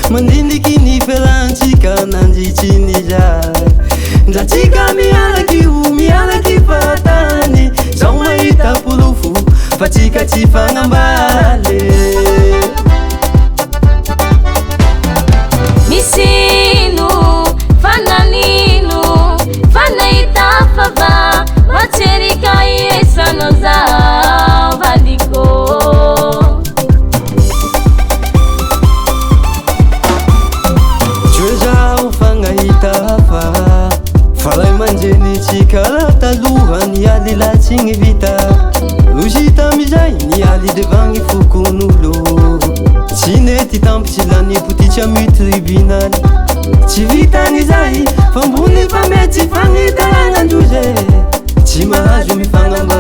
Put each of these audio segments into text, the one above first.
Mandindiki ni pelanchika nanjichinijai Ndachika mialaki mialaki patani Saumaita pulufu Pachika chifanga mbale Misinu Fananinu Fanaita fava Macherika yesanoza Valiko Falai manjeni chikala taluhan yali la chingi vita Lujita mijai ni yali devangi fukunulo Chineti tampchilani puticha mitribinani Chivita ni zai fambuni fameti fangi talanga njuje Chimahaju mifangamba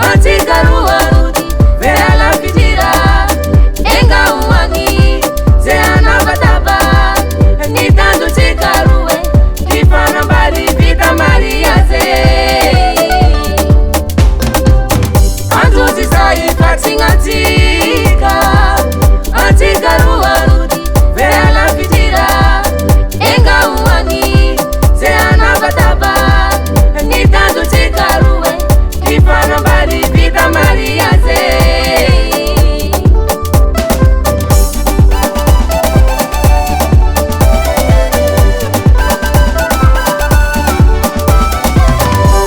Antika ruarudi, vera la fitira, enga uwangi, zeana bataba, nitando chikaruwe, kifana mbali vita maria ze. Antuzi sai fatingatika, antika ruarudi, vera la fitira, enga uwangi, zeana bataba, nitando chikaruwe, kifana mbali vita maria ze.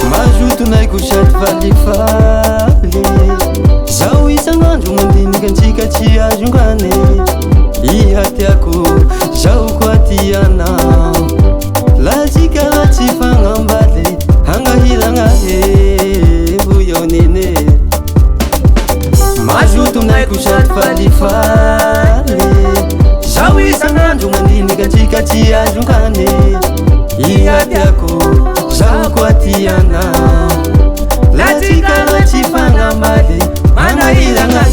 Majuto nai kushat fali fali Zao isanandro mandinika ntsika tsy azongane Ihatiako zao kwa tiana La tsika la tsy fagnambale Hangahilanga nene Majuto nai kushat fali fali Zao isanandro mandinika ntsika tsy azongane Ihatiako zao kwa tiana La tsika la tsy fagnambale Hangahilanga